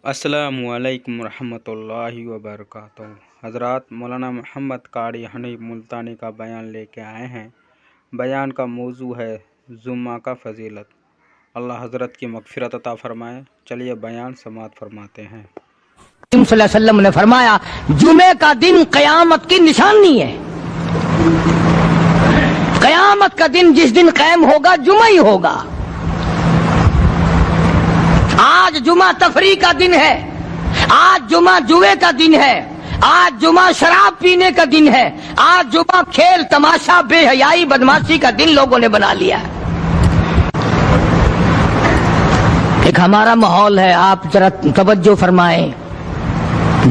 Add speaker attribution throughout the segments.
Speaker 1: السلام علیکم ورحمۃ اللہ وبرکاتہ۔ حضرات، مولانا محمد قاری حنیف ملتانی کا بیان لے کے آئے ہیں۔ بیان کا موضوع ہے جمعہ کا فضیلت۔ اللہ حضرت کی مغفرت عطا فرمائے۔ چلیے بیان سماعت فرماتے ہیں۔
Speaker 2: صلی اللہ علیہ وسلم نے فرمایا جمعے کا دن قیامت کی نشانی ہے۔ قیامت کا دن جس دن قائم ہوگا جمعہ ہی ہوگا۔ آج جمعہ تفریح کا دن ہے، آج جمعہ جوے کا دن ہے، آج جمعہ شراب پینے کا دن ہے، آج جمعہ کھیل تماشا بے حیائی بدماشی کا دن لوگوں نے بنا لیا ہے۔ ایک ہمارا ماحول ہے، آپ ذرا توجہ فرمائیں۔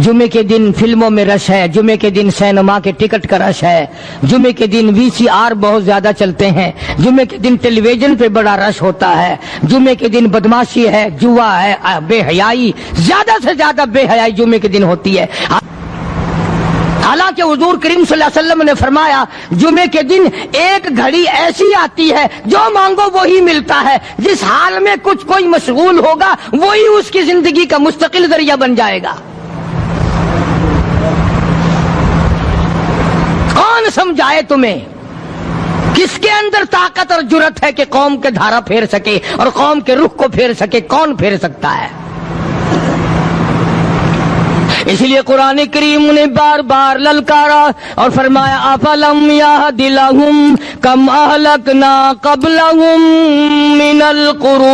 Speaker 2: جمعے کے دن فلموں میں رش ہے، جمعے کے دن سینما کے ٹکٹ کا رش ہے، جمعے کے دن VCR بہت زیادہ چلتے ہیں، جمعے کے دن ٹیلی ویژن پہ بڑا رش ہوتا ہے، جمعے کے دن بدماشی ہے، جوا ہے، بے حیائی، زیادہ سے زیادہ بے حیائی جمعے کے دن ہوتی ہے۔ حالانکہ حضور کریم صلی اللہ علیہ وسلم نے فرمایا جمعے کے دن ایک گھڑی ایسی آتی ہے جو مانگو وہی ملتا ہے، جس حال میں کچھ کوئی مشغول ہوگا وہی اس کی زندگی کا مستقل ذریعہ بن جائے گا۔ کون سمجھائے تمہیں؟ کس کے اندر طاقت اور جرت ہے کہ قوم کے دھارا پھیر سکے اور قوم کے رخ کو پھیر سکے؟ کون پھیر سکتا ہے؟ اس لیے قرآن کریم نے بار بار للکارا اور فرمایا افلم یہد لہم کم اہلکنا قبلہم من القرون،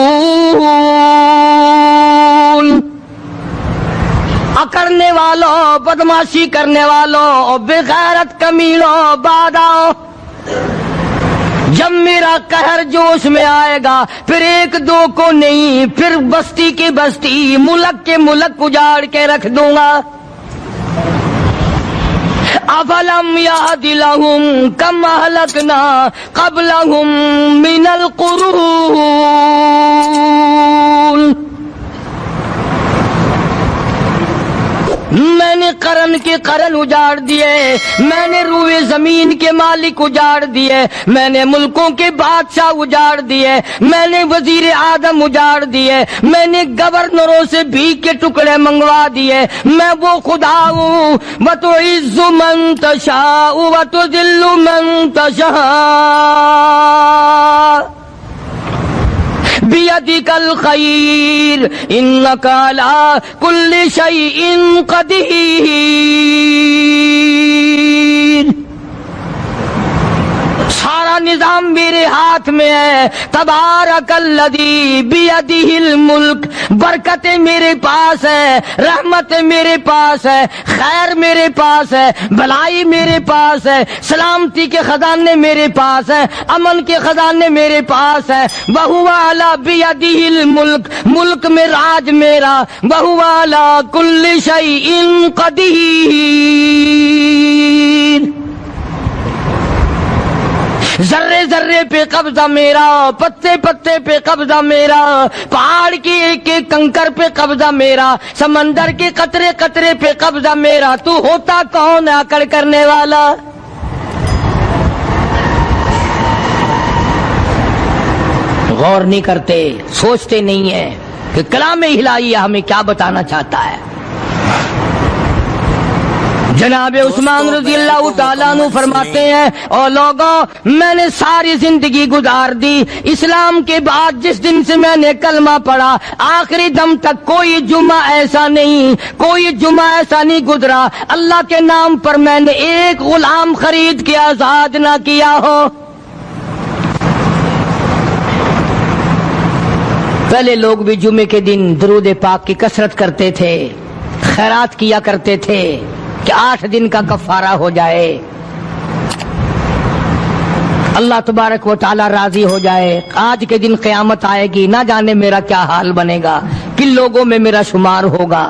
Speaker 2: کرنے والوں، بدماشی کرنے والوں، بے غیرت کمینوں، باداؤ، جب میرا قہر جوش میں آئے گا پھر ایک دو کو نہیں، پھر بستی کی بستی، ملک کے ملک اجاڑ کے رکھ دوں گا۔ افلم یہد لہم کم اہلکنا قبلہم من القرون، میں نے قرن کے قرن اجاڑ دیے، میں نے روئے زمین کے مالک اجاڑ دیے، میں نے ملکوں کے بادشاہ اجاڑ دیے، میں نے وزیر اعظم اجاڑ دیے، میں نے گورنروں سے بھیک کے ٹکڑے منگوا دیے۔ میں وہ خدا ہوں وتعز من تشاء وتذل من تشاء بیدک الخیر انک علی کل شیء قدیر۔ سارا نظام میرے ہاتھ میں ہے۔ تبارک الذی بیدہ الملک، برکتیں میرے پاس ہے، رحمت میرے پاس ہے، خیر میرے پاس ہے، بھلائی میرے پاس ہے، سلامتی کے خزانے میرے پاس ہے، امن کے خزانے میرے پاس ہے۔ وہو علی بیدہ الملک، ملک میں راج میرا، وہو علی کل شیء قدیر۔ ذرے ذرے پہ قبضہ میرا، پتے پتے پہ قبضہ میرا، پہاڑ کے ایک ایک کنکر پہ قبضہ میرا، سمندر کے قطرے قطرے پہ قبضہ میرا۔ تو ہوتا کون ہے اکڑ کرنے والا؟ غور نہیں کرتے، سوچتے نہیں ہیں کہ کلام الہی ہمیں کیا بتانا چاہتا ہے۔ جناب عثمان رضی اللہ تعالیٰ عنہ فرماتے ہیں اور لوگوں، میں نے ساری زندگی گزار دی اسلام کے بعد، جس دن سے میں نے کلمہ پڑھا آخری دم تک کوئی جمعہ ایسا نہیں، کوئی جمعہ ایسا نہیں گزرا اللہ کے نام پر میں نے ایک غلام خرید کے آزاد نہ کیا ہو۔ پہلے لوگ بھی جمعے کے دن درود پاک کی کثرت کرتے تھے، خیرات کیا کرتے تھے کہ 8 دن کا کفارہ ہو جائے، اللہ تبارک و تعالی راضی ہو جائے۔ آج کے دن قیامت آئے گی، نہ جانے میرا کیا حال بنے گا، کن لوگوں میں میرا شمار ہوگا۔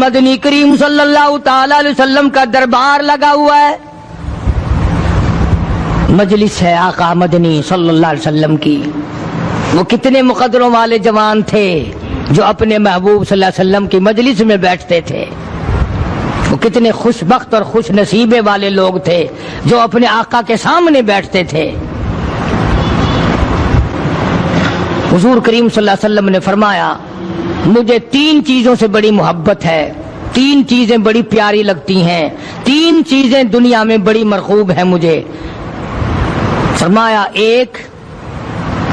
Speaker 2: مدنی کریم صلی اللہ تعالی علیہ وسلم کا دربار لگا ہوا ہے، مجلس ہے آقا مدنی صلی اللہ علیہ وسلم کی۔ وہ کتنے مقدروں والے جوان تھے جو اپنے محبوب صلی اللہ علیہ وسلم کی مجلس میں بیٹھتے تھے، وہ کتنے خوش بخت اور خوش نصیبے والے لوگ تھے جو اپنے آقا کے سامنے بیٹھتے تھے۔ حضور کریم صلی اللہ علیہ وسلم نے فرمایا مجھے 3 چیزوں سے بڑی محبت ہے، 3 چیزیں بڑی پیاری لگتی ہیں، 3 چیزیں دنیا میں بڑی مرغوب ہیں مجھے۔ فرمایا 1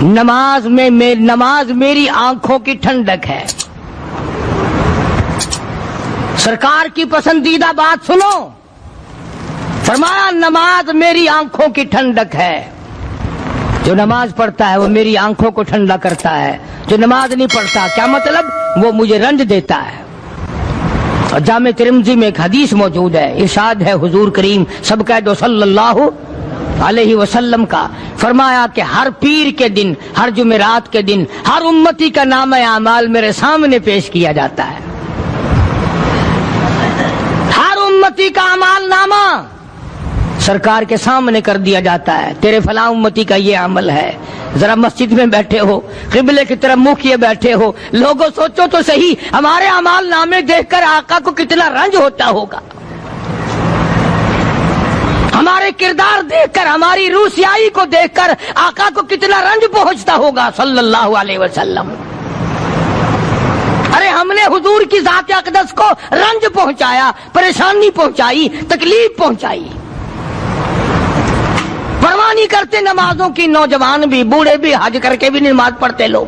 Speaker 2: نماز میری آنکھوں کی ٹھنڈک ہے۔ سرکار کی پسندیدہ بات سنو، فرمایا نماز میری آنکھوں کی ٹھنڈک ہے۔ جو نماز پڑھتا ہے وہ میری آنکھوں کو ٹھنڈا کرتا ہے، جو نماز نہیں پڑھتا کیا مطلب؟ وہ مجھے رنج دیتا ہے۔ اور جامع ترمذی میں ایک حدیث موجود ہے، ارشاد ہے حضور کریم سب کہہ دو صلی اللہ علیہ وسلم کا، فرمایا کہ ہر پیر کے دن، ہر جمعرات کے دن ہر امتی کا نامہ اعمال میرے سامنے پیش کیا جاتا ہے۔ ہر امتی کا اعمال نامہ سرکار کے سامنے کر دیا جاتا ہے، تیرے فلاں امتی کا یہ عمل ہے۔ ذرا مسجد میں بیٹھے ہو، قبلے کی طرف منہ کیے بیٹھے ہو، لوگوں سوچو تو صحیح ہمارے اعمال نامے دیکھ کر آقا کو کتنا رنج ہوتا ہوگا، ہمارے کردار دیکھ کر، ہماری روح سیاہی کو دیکھ کر آقا کو کتنا رنج پہنچتا ہوگا صلی اللہ علیہ وسلم۔ ارے ہم نے حضور کی ذات اقدس کو رنج پہنچایا، پریشانی پہنچائی، تکلیف پہنچائی، پرواہ نہیں کرتے نمازوں کی، نوجوان بھی بوڑھے بھی حج کر کے بھی نماز پڑھتے لوگ،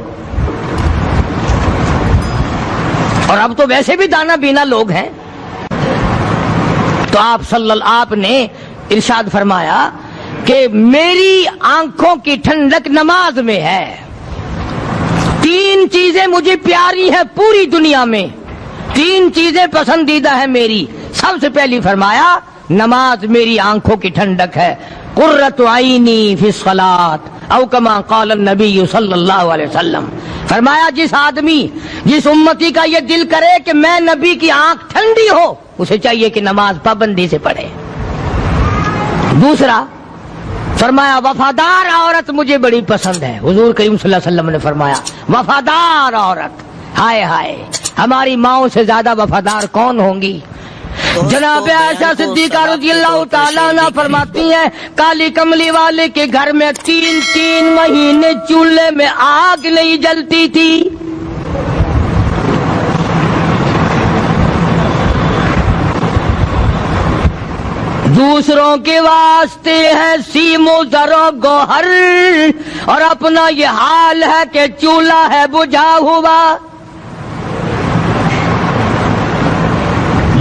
Speaker 2: اور اب تو ویسے بھی دانا بینا لوگ ہیں۔ تو آپ نے ارشاد فرمایا کہ میری آنکھوں کی ٹھنڈک نماز میں ہے۔ 3 چیزیں مجھے پیاری ہیں پوری دنیا میں، 3 چیزیں پسندیدہ ہیں میری۔ سب سے پہلی فرمایا نماز میری آنکھوں کی ٹھنڈک ہے، قرۃ عینی فی الصلاۃ او کما قال النبی صلی اللہ علیہ وسلم۔ فرمایا جس امتی کا یہ دل کرے کہ میں نبی کی آنکھ ٹھنڈی ہو، اسے چاہیے کہ نماز پابندی سے پڑھے۔ دوسرا فرمایا وفادار عورت مجھے بڑی پسند ہے۔ حضور کریم صلی اللہ علیہ وسلم نے فرمایا وفادار عورت، ہائے ہائے ہماری ماؤں سے زیادہ وفادار کون ہوں گی؟ جناب عائشہ صدیقہ رضی اللہ تعالیٰ عنہ فرماتی ہیں کالی کملی والے کے گھر میں 3 مہینے چولہے میں آگ نہیں جلتی تھی۔ دوسروں کے واسطے ہے سیم و زر و گوہر، اور اپنا یہ حال ہے کہ چولہا ہے بجھا ہوا۔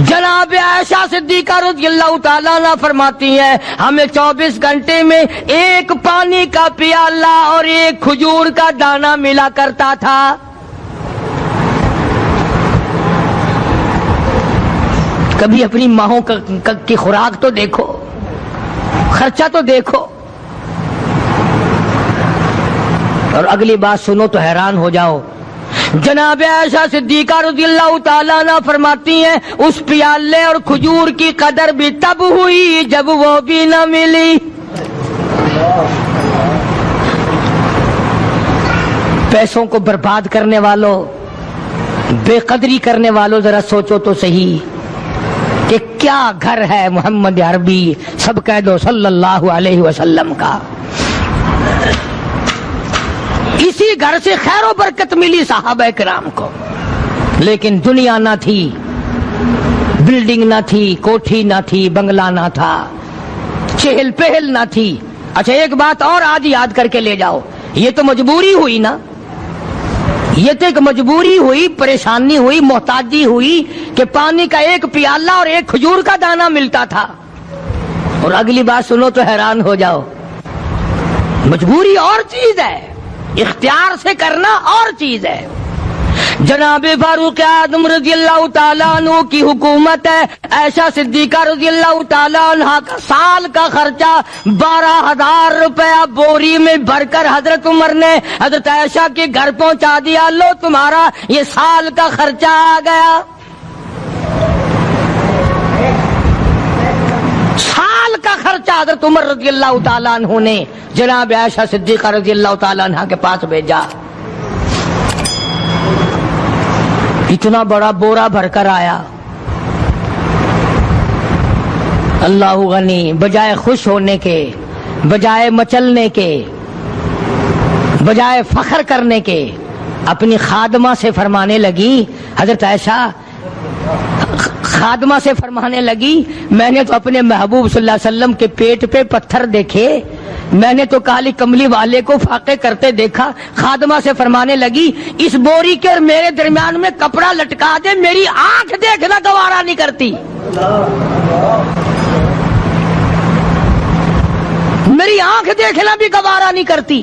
Speaker 2: جناب عائشہ صدیقہ رضی اللہ تعالیٰ عنہ فرماتی ہیں ہمیں 24 گھنٹے میں 1 پانی کا پیالہ اور 1 کھجور کا دانہ ملا کرتا تھا۔ کبھی اپنی ماہوں کی خوراک تو دیکھو، خرچہ تو دیکھو، اور اگلی بات سنو تو حیران ہو جاؤ۔ جناب عائشہ صدیقہ رضی اللہ تعالیٰ عنہ فرماتی ہیں اس پیالے اور کھجور کی قدر بھی تب ہوئی جب وہ بھی نہ ملی۔ پیسوں کو برباد کرنے والوں، بے قدری کرنے والوں، ذرا سوچو تو صحیح کہ کیا گھر ہے محمد عربی سب کہہ دو صلی اللہ علیہ وسلم کا۔ اسی گھر سے خیر و برکت ملی صحابہ کرام کو، لیکن دنیا نہ تھی، بلڈنگ نہ تھی، کوٹھی نہ تھی، بنگلہ نہ تھا، چہل پہل نہ تھی۔ اچھا ایک بات اور آج یاد کر کے لے جاؤ، یہ تو مجبوری ہوئی نا، یہ تو ایک مجبوری ہوئی، پریشانی ہوئی، محتاجی ہوئی کہ پانی کا 1 پیالہ اور 1 کھجور کا دانہ ملتا تھا۔ اور اگلی بات سنو تو حیران ہو جاؤ، مجبوری اور چیز ہے، اختیار سے کرنا اور چیز ہے۔ جناب فاروق اعظم رضی اللہ تعالیٰ عنہ کی حکومت ہے، عائشہ صدیقہ رضی اللہ تعالیٰ عنہ کا سال کا خرچہ 12,000 روپیہ بوری میں بھر کر حضرت عمر نے حضرت عائشہ کے گھر پہنچا دیا، لو تمہارا یہ سال کا خرچہ آ گیا۔ سال کا خرچہ حضرت عمر رضی اللہ تعالیٰ عنہ نے جناب عائشہ صدیقہ رضی اللہ تعالیٰ عنہ کے پاس بھیجا۔ اتنا بڑا بورا بھر کر آیا۔ اللہ غنی، بجائے خوش ہونے کے، بجائے مچلنے کے، بجائے فخر کرنے کے اپنی خادمہ سے فرمانے لگی، حضرت عائشہ خادمہ سے فرمانے لگی، میں نے تو اپنے محبوب صلی اللہ علیہ وسلم کے پیٹ پہ پتھر دیکھے، میں نے تو کالی کملی والے کو فاقے کرتے دیکھا۔ خادمہ سے فرمانے لگی، اس بوری کے اور میرے درمیان میں کپڑا لٹکا دے، میری آنکھ دیکھنا گوارا نہیں کرتی، میری آنکھ دیکھنا بھی گوارا نہیں کرتی۔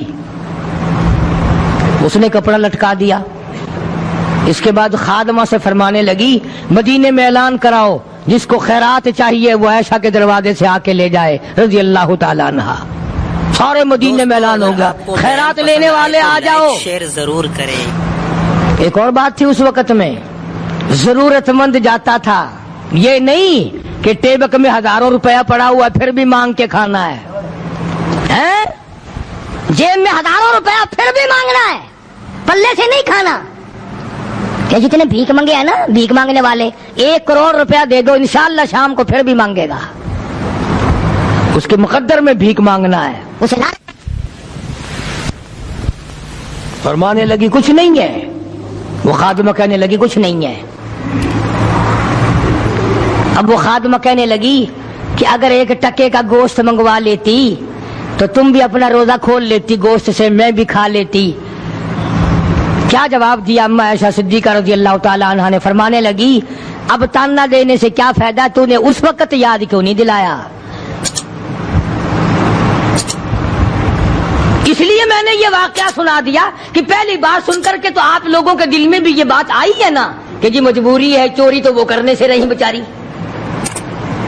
Speaker 2: اس نے کپڑا لٹکا دیا۔ اس کے بعد خادمہ سے فرمانے لگی، مدینے میں اعلان کراؤ، جس کو خیرات چاہیے وہ عائشہ کے دروازے سے آ کے لے جائے رضی اللہ تعالیٰ عنہا۔ سارے مدینے میں اعلان ہوگا، خیرات لینے والے آ جاؤ۔
Speaker 3: شیئر ضرور کریں۔
Speaker 2: ایک اور بات تھی اس وقت میں، ضرورت مند جاتا تھا، یہ نہیں کہ ٹیبک میں ہزاروں روپیہ پڑا ہوا پھر بھی مانگ کے کھانا ہے، جیب میں ہزاروں روپیہ پھر بھی مانگنا ہے، پلے سے نہیں کھانا۔ کہ جتنے بھیک مانگے ہیں نا، بھیک مانگنے والے، 1 کروڑ روپیہ دے دو انشاءاللہ شام کو پھر بھی مانگے گا، اس کے مقدر میں بھیک مانگنا ہے۔ اسے فرمانے لگی کچھ نہیں ہے، وہ خادمہ کہنے لگی کچھ نہیں ہے۔ اب وہ خادمہ کہنے لگی کہ اگر 1 ٹکے کا گوشت منگوا لیتی تو تم بھی اپنا روزہ کھول لیتی، گوشت سے میں بھی کھا لیتی۔ کیا جواب دیا اما عائشہ صدیقہ رضی اللہ تعالی عنہا نے؟ فرمانے لگی، اب تانا دینے سے کیا فائدہ، تو نے اس وقت یاد کیوں نہیں دلایا؟ اس لیے میں نے یہ واقعہ سنا دیا کہ پہلی بات سن کر کے تو آپ لوگوں کے دل میں بھی یہ بات آئی ہے نا کہ جی مجبوری ہے، چوری تو وہ کرنے سے رہی بیچاری،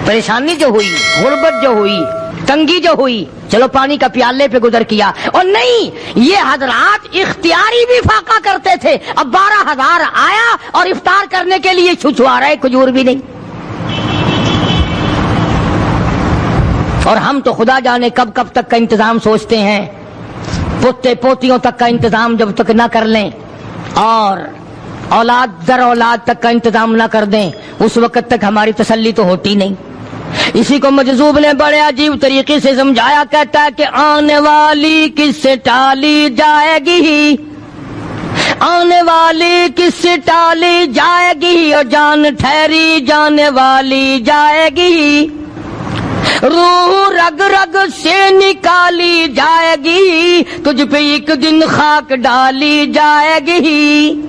Speaker 2: پریشانی جو ہوئی، غربت جو ہوئی، تنگی جو ہوئی، چلو پانی کا پیالے پہ گزر کیا۔ اور نہیں، یہ حضرات اختیاری بھی فاقہ کرتے تھے۔ اب 12,000 آیا اور افطار کرنے کے لیے چھچھوارا ہے، کھجور بھی نہیں۔ اور ہم تو خدا جانے کب کب تک کا انتظام سوچتے ہیں، پوتے پوتیوں تک کا انتظام جب تک نہ کر لیں اور اولاد در اولاد تک کا انتظام نہ کر دیں، اس وقت تک ہماری تسلی تو ہوتی نہیں۔ اسی کو مجذوب نے بڑے عجیب طریقے سے سمجھایا، کہتا ہے کہ آنے والی کس سے ٹالی جائے گی، آنے والی کس سے ٹالی جائے گی، اور جان ٹھہری جانے والی جائے گی، روح رگ رگ سے نکالی جائے گی، تجھ پہ ایک دن خاک ڈالی جائے گی،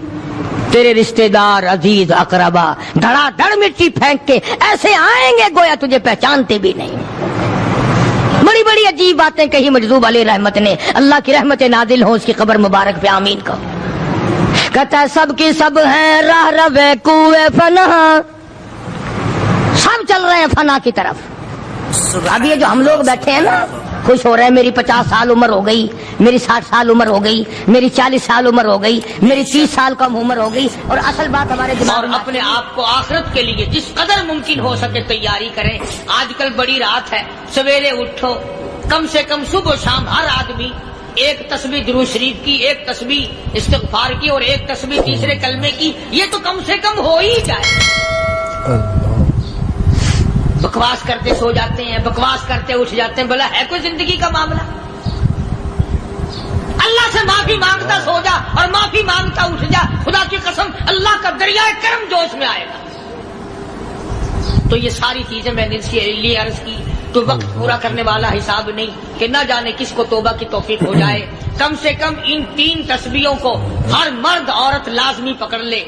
Speaker 2: تیرے رشتہ دار عزیز اقربا دھڑا دھڑ مٹی پھینک کے ایسے آئیں گے گویا تجھے پہچانتے بھی نہیں۔ بڑی بڑی عجیب باتیں کہی مجذوب علیہ رحمت نے، اللہ کی رحمت نازل ہو اس کی قبر مبارک پہ، آمین کو۔ کہتا ہے سب کی سب ہیں راہ روے کوئے فنا، سب چل رہے ہیں فنا کی طرف۔ اب یہ جو ہم لوگ بیٹھے ہیں نا، خوش ہو رہے ہیں، میری 50 سال عمر ہو گئی، میری 60 سال عمر ہو گئی، میری 40 سال عمر ہو گئی، میری 30 سال کم عمر ہو گئی، اور اصل بات ہمارے دماغ میں، اور اپنے آپ کو آخرت کے لیے جس قدر ممکن ہو سکے تیاری کریں۔ آج کل بڑی رات ہے، سویرے اٹھو، کم سے کم صبح و شام ہر آدمی 1 تسبیح درود شریف کی، 1 تسبیح استغفار کی، اور 1 تسبیح تیسرے کلمے کی، یہ تو کم سے کم ہو ہی جائے۔ بکواس کرتے سو جاتے ہیں، بکواس کرتے اٹھ جاتے ہیں، بلا ہے کوئی زندگی کا معاملہ؟ اللہ سے معافی مانگتا سو جا اور معافی مانگتا اٹھ جا، خدا کی قسم اللہ کا دریائے کرم جوش میں آئے گا۔ تو یہ ساری چیزیں میں نے اس لیے عرض کی، تو وقت پورا کرنے والا حساب نہیں کہ نہ جانے کس کو توبہ کی توفیق ہو جائے۔ کم سے کم ان 3 تسبیحوں کو ہر مرد عورت لازمی پکڑ لے۔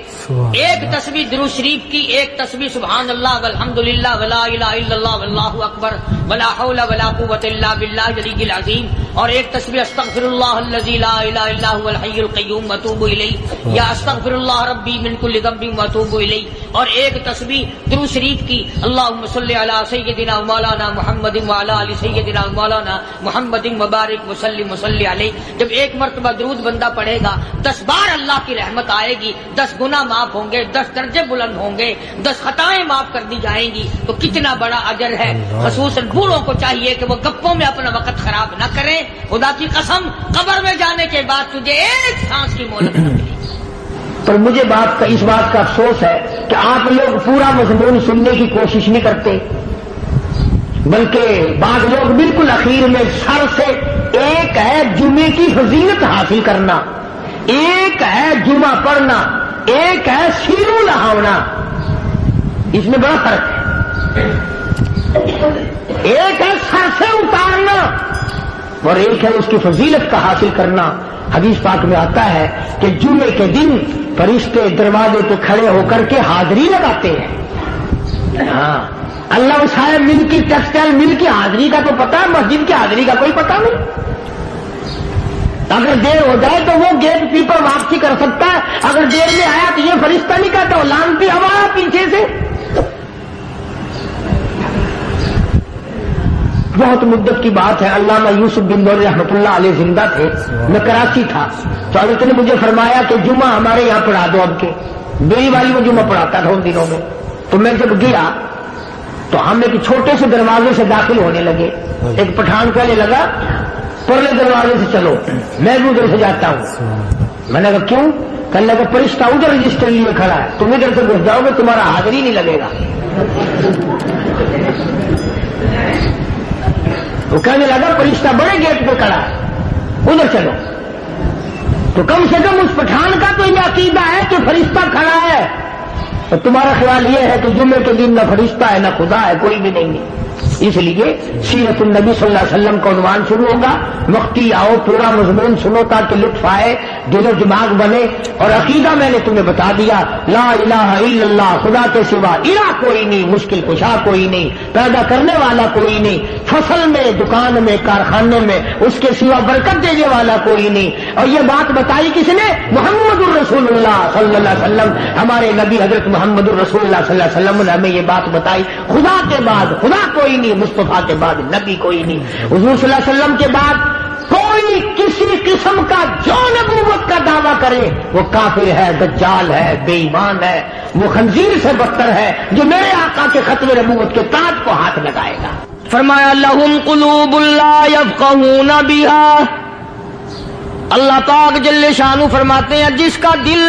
Speaker 2: 1 تسبیح درود شریف کی، 1 تسبیح سبحان اللہ والحمدللہ ولا الہ الا اللہ واللہ اکبر ولا حول ولا قوۃ الا باللہ العلی العظیم، اور 1 تسبیح استغفر اللہ الذی لا الہ الا هو الحی القیوم واتوب الیہ، یا استغفر اللہ ربی من کل ذنب واتوب الیہ، اور 1 تسبیح درود شریف کی اللہم صلی علی سیدنا مولانا محمد وعلی آل سیدنا مولانا محمد مبارک وسلم وصلی علیہ۔ جب 1 مرتبہ درود بندہ پڑھے گا، 10 بار اللہ کی رحمت آئے گی، 10 گناہ معاف ہوں گے، 10 درجے بلند ہوں گے، 10 خطائیں معاف کر دی جائیں گی، تو کتنا بڑا اجر ہے۔ خصوصاً بوڑھوں کو چاہیے کہ وہ گپوں میں اپنا وقت خراب نہ کریں۔ خدا کی قسم قبر میں جانے کے بعد تجھے 1 سانس کی مہلت نہ ملے۔
Speaker 4: پر مجھے اس بات کا افسوس ہے کہ آپ لوگ پورا مضمون سننے کی کوشش نہیں کرتے۔ بلکہ بعض لوگ بالکل اخیر میں سر سے، ایک ہے جمعے کی فضیلت حاصل کرنا، ایک ہے جمعہ پڑھنا، ایک ہے سینوں لہاونا، اس میں بڑا فرق ہے۔ ایک ہے سر سے اتارنا اور ایک ہے اس کی فضیلت کا حاصل کرنا۔ حدیث پاک میں آتا ہے کہ جمعے کے دن فرشتے دروازے پہ کھڑے ہو کر کے حاضری لگاتے ہیں۔ ہاں، اللہ صاحب مل کی ٹیکسٹائل مل کی حاضری کا تو پتا ہے، مسجد کی حاضری کا کوئی پتا نہیں۔ اگر دیر ہو جائے تو وہ گیٹ کیپر واپسی کر سکتا ہے، اگر دیر میں آیا تو یہ فرشتہ نہیں کہتا، لانتی ہوا پیچھے سے۔ بہت مدت کی بات ہے، علامہ یوسف بن نور رحمۃ اللہ علیہ زندہ تھے، میں کراچی تھا، تو حضرت نے مجھے فرمایا کہ جمعہ ہمارے یہاں پڑھا دو اب کے۔ بیری والی میں جمعہ پڑھاتا تھا ان دنوں میں، تو میں جب گیا تو ہم ایک چھوٹے سے دروازے سے داخل ہونے لگے۔ ایک پٹھان کہنے لگا پرلے دروازے سے چلو، میں بھی ادھر سے جاتا ہوں۔ میں نے کہا کیوں؟ کہنے لگا فرشتہ ادھر رجسٹر لیے کھڑا ہے، تم ادھر سے گھس جاؤ گے تمہارا حاضری نہیں لگے گا۔ وہ کہنے لگا فرشتہ بڑے گیٹ پہ کھڑا ہے، ادھر چلو۔ تو کم سے کم اس پٹھان کا تو یہ عقیدہ ہے کہ فرشتہ کھڑا ہے، اور تمہارا خیال یہ ہے کہ جمعے کے دن نہ فرشتہ ہے نہ خدا ہے، کوئی بھی نہیں ہے۔ اس لیے سیرت النبی صلی اللہ علیہ وسلم کا عنوان شروع ہوگا، مفتی آؤ پورا مضمون سنو تاکہ لطف آئے، دل و دماغ بنے۔ اور عقیدہ میں نے تمہیں بتا دیا، لا الہ الا اللہ، خدا کے سوا الہ کوئی نہیں، مشکل کشا کوئی نہیں، پیدا کرنے والا کوئی نہیں، فصل میں، دکان میں، کارخانے میں اس کے سوا برکت دینے والا کوئی نہیں۔ اور یہ بات بتائی کس نے؟ محمد الرسول اللہ صلی اللہ علیہ وسلم، ہمارے نبی حضرت محمد الرسول اللہ صلی اللہ علیہ وسلم نے ہمیں یہ بات بتائی، خدا کے بعد خدا کوئی نہیں، مصطفیٰ کے بعد نبی کوئی نہیں، حضور صلی اللہ علیہ وسلم کے بعد کوئی کسی قسم کا جو نبوت کا دعویٰ کرے وہ کافر ہے، دجال ہے، بے ایمان ہے، وہ خنزیر سے بدتر ہے جو میرے آقا کے ختم نبوت کے تاج کو ہاتھ لگائے گا۔
Speaker 2: فرمایا لہم قلوب لا یفقہون بہا، اللہ پاک جل شانہ فرماتے ہیں جس کا دل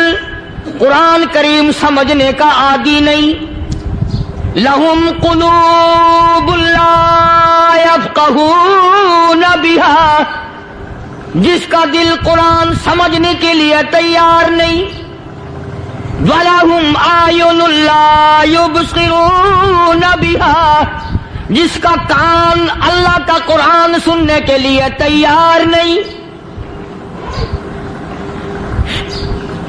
Speaker 2: قرآن کریم سمجھنے کا عادی نہیں، لہم قلوب لا یفقہون بہا، جس کا دل قرآن سمجھنے کے لیے تیار نہیں، وَلَهُمْ أَعْيُنٌ لَا يُبْصِرُونَ بِهَا، جس کا کان اللہ کا قرآن سننے کے لیے تیار نہیں،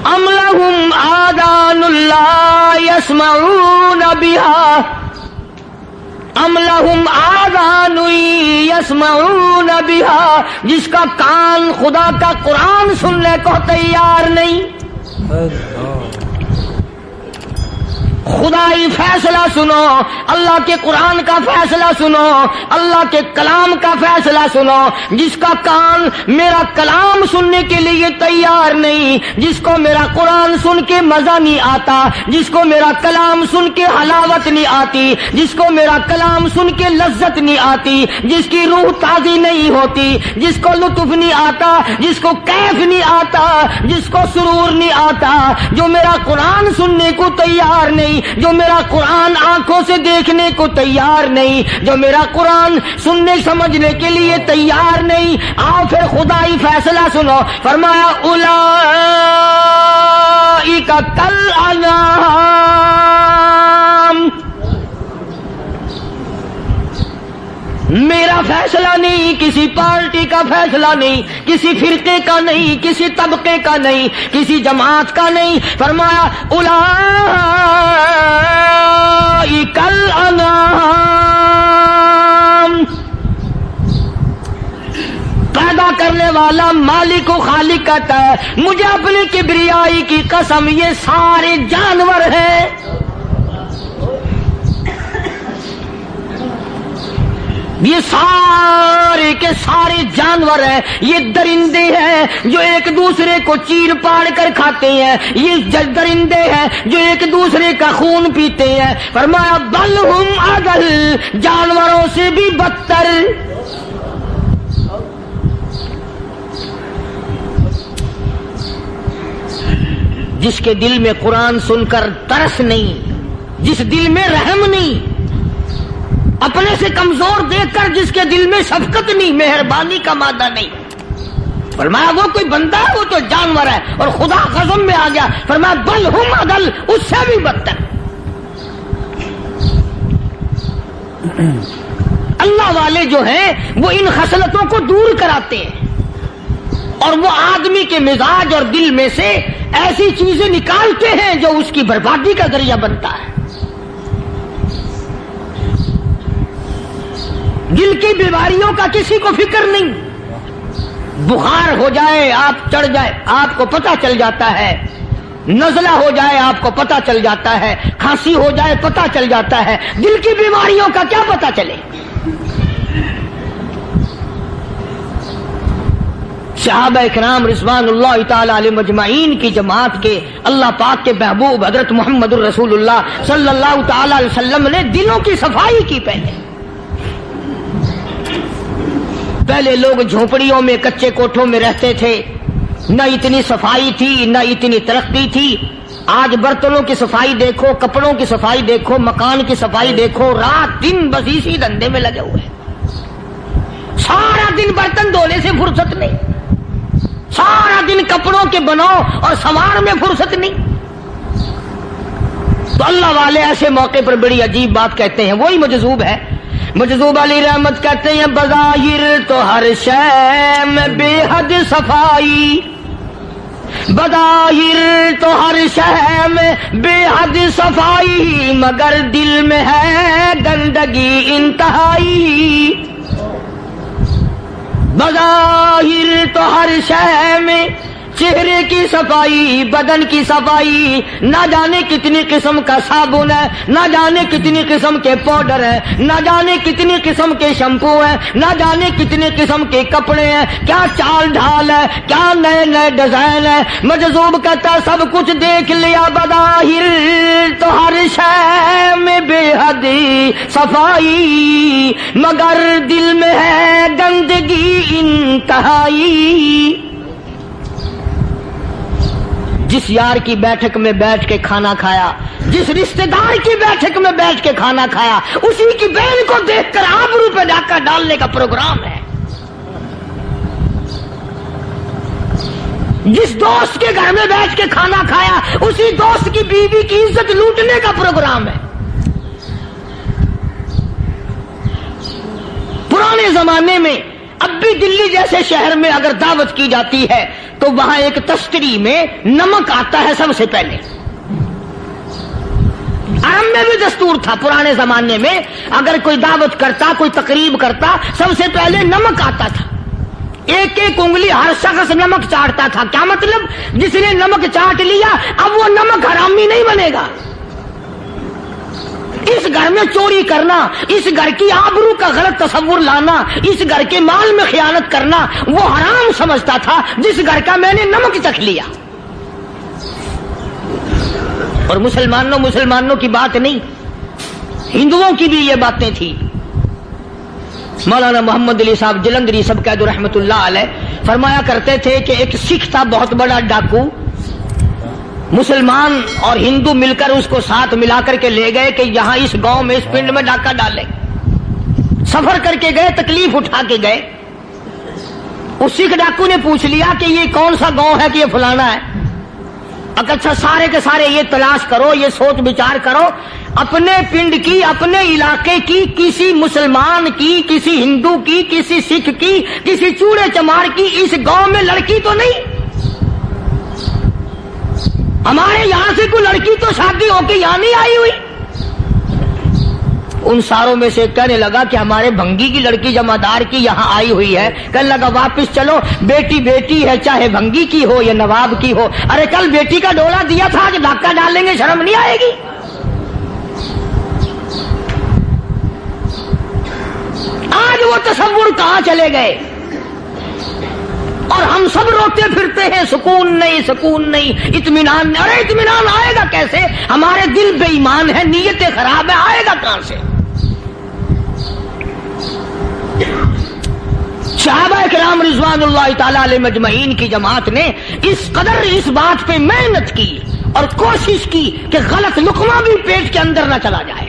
Speaker 2: أَمْ لَهُمْ آذَانٌ لَا يَسْمَعُونَ بِهَا، ام لہم آذان یسمعون بہا، جس کا کان خدا کا قرآن سننے کو تیار نہیں۔ خدائی فیصلہ سنو، اللہ کے قرآن کا فیصلہ سنو، اللہ کے کلام کا فیصلہ سنو، جس کا کان میرا کلام سننے کے لیے تیار نہیں، جس کو میرا قرآن سن کے مزہ نہیں آتا، جس کو میرا کلام سن کے حلاوت نہیں آتی، جس کو میرا کلام سن کے لذت نہیں آتی، جس کی روح تازی نہیں ہوتی، جس کو لطف نہیں آتا، جس کو کیف نہیں آتا، جس کو سرور نہیں آتا، جو میرا قرآن سننے کو تیار نہیں، جو میرا قرآن آنکھوں سے دیکھنے کو تیار نہیں، جو میرا قرآن سننے سمجھنے کے لیے تیار نہیں، آؤ پھر خدائی فیصلہ سنو۔ فرمایا اولئک کالانعام، میرا فیصلہ نہیں، کسی پارٹی کا فیصلہ نہیں، کسی فرقے کا نہیں، کسی طبقے کا نہیں، کسی جماعت کا نہیں۔ فرمایا اولئک الانعام، پیدا کرنے والا مالک و خالق کہتا ہے مجھے اپنی کبریائی کی قسم یہ سارے جانور ہیں، یہ سارے کے سارے جانور ہیں، یہ درندے ہیں جو ایک دوسرے کو چیر پاڑ کر کھاتے ہیں، یہ درندے ہیں جو ایک دوسرے کا خون پیتے ہیں۔ فرمایا بل ہم اضل، جانوروں سے بھی بدتر۔ جس کے دل میں قرآن سن کر ترس نہیں، جس دل میں رحم نہیں،
Speaker 4: اپنے سے کمزور دیکھ کر جس کے دل میں شفقت نہیں، مہربانی کا مادہ نہیں، فرمایا وہ کوئی بندہ ہے، وہ تو جانور ہے. اور خدا قسم میں آ گیا، فرمایا بل ہم اضل، اس سے بھی بدتر. اللہ والے جو ہیں وہ ان خصلتوں کو دور کراتے ہیں، اور وہ آدمی کے مزاج اور دل میں سے ایسی چیزیں نکالتے ہیں جو اس کی بربادی کا ذریعہ بنتا ہے. دل کی بیماریوں کا کسی کو فکر نہیں. بخار ہو جائے، آپ چڑھ جائے، آپ کو پتہ چل جاتا ہے. نزلہ ہو جائے، آپ کو پتہ چل جاتا ہے. کھانسی ہو جائے، پتہ چل جاتا ہے. دل کی بیماریوں کا کیا پتہ چلے؟ صحابہ کرام رضوان اللہ تعالی علیہ مجمعین کی جماعت کے اللہ پاک کے محبوب حضرت محمد الرسول اللہ صلی اللہ تعالی علیہ وسلم نے دلوں کی صفائی کی. پہلے لوگ جھونپڑیوں میں، کچے کوٹھوں میں رہتے تھے، نہ اتنی صفائی تھی، نہ اتنی ترقی تھی. آج برتنوں کی صفائی دیکھو، کپڑوں کی صفائی دیکھو، مکان کی صفائی دیکھو، رات دن بس اسی دھندے میں لگے ہوئے. سارا دن برتن دھونے سے فرصت نہیں، سارا دن کپڑوں کے بناؤ اور سنوار میں فرصت نہیں. تو اللہ والے ایسے موقع پر بڑی عجیب بات کہتے ہیں. وہی مجذوب ہے، مجذوب علی رحمت کہتے ہیں بظاہر تو ہر شے میں بے حد صفائی، بظاہر تو ہر شے میں بے حد صفائی، مگر دل میں ہے گندگی انتہائی. بظاہر تو ہر شے میں چہرے کی صفائی، بدن کی صفائی، نہ جانے کتنی قسم کا صابن ہے، نہ جانے کتنی قسم کے پاؤڈر ہے، نہ جانے کتنی قسم کے شیمپو ہیں، نہ جانے کتنی قسم کے کپڑے ہیں، کیا چال ڈھال ہے، کیا نئے نئے ڈیزائن ہے. مجذوب کہتا سب کچھ دیکھ لیا، بظاہر تو ہر شے میں بے حد صفائی، مگر دل میں ہے گندگی انتہائی. جس یار کی بیٹھک میں بیٹھ کے کھانا کھایا، جس رشتہ دار کی بیٹھک میں بیٹھ کے کھانا کھایا، اسی کی بہن کو دیکھ کر آبرو پہ ڈاکہ ڈالنے کا پروگرام ہے. جس دوست کے گھر میں بیٹھ کے کھانا کھایا، اسی دوست کی بیوی کی عزت لوٹنے کا پروگرام ہے. پرانے زمانے میں اب بھی دلی جیسے شہر میں اگر دعوت کی جاتی ہے تو وہاں ایک تشتری میں نمک آتا ہے سب سے پہلے. عرب میں بھی دستور تھا پرانے زمانے میں، اگر کوئی دعوت کرتا، کوئی تقریب کرتا، سب سے پہلے نمک آتا تھا. ایک ایک انگلی ہر شخص نمک چاٹتا تھا. کیا مطلب؟ جس نے نمک چاٹ لیا اب وہ نمک حرامی نہیں بنے گا. اس گھر میں چوری کرنا، اس گھر کی آبرو کا غلط تصور لانا، اس گھر کے مال میں خیانت کرنا وہ حرام سمجھتا تھا جس گھر کا میں نے نمک چکھ لیا. اور مسلمانوں کی بات نہیں، ہندوؤں کی بھی یہ باتیں تھی. مولانا محمد علی صاحب جلندری سب قید رحمت اللہ علیہ فرمایا کرتے تھے کہ ایک سکھ تھا بہت بڑا ڈاکو، مسلمان اور ہندو مل کر اس کو ساتھ ملا کر کے لے گئے کہ یہاں اس گاؤں میں، اس پنڈ میں ڈاکہ ڈالے. سفر کر کے گئے، تکلیف اٹھا کے گئے. اس سکھ ڈاکو نے پوچھ لیا کہ یہ کون سا گاؤں ہے کہ یہ فلانا ہے. اچھا سارے کے سارے یہ تلاش کرو، یہ سوچ بچار کرو، اپنے پنڈ کی، اپنے علاقے کی، کسی مسلمان کی، کسی ہندو کی، کسی سکھ کی، کسی چوڑے چمار کی اس گاؤں میں لڑکی تو نہیں؟ ہمارے یہاں سے کوئی لڑکی تو شادی ہو کے یہاں نہیں آئی ہوئی. ان ساروں میں سے کہنے لگا کہ ہمارے بھنگی کی لڑکی جمعدار کی یہاں آئی ہوئی ہے. کہنے لگا واپس چلو، بیٹی بیٹی ہے، چاہے بھنگی کی ہو یا نواب کی ہو. ارے کل بیٹی کا ڈولا دیا تھا، آج ڈاکہ ڈالیں گے، شرم نہیں آئے گی؟ آج وہ تصور کہاں چلے گئے؟ اور ہم سب روتے پھرتے ہیں، سکون نہیں، سکون نہیں، اطمینان نہیں. ارے اطمینان آئے گا کیسے؟ ہمارے دل بے ایمان ہے، نیتیں خراب ہے، آئے گا کہاں سے؟ صحابہ کرام رضوان اللہ تعالی علیہ مجمعین کی جماعت نے اس قدر اس بات پہ محنت کی اور کوشش کی کہ غلط لقمہ بھی پیٹ کے اندر نہ چلا جائے.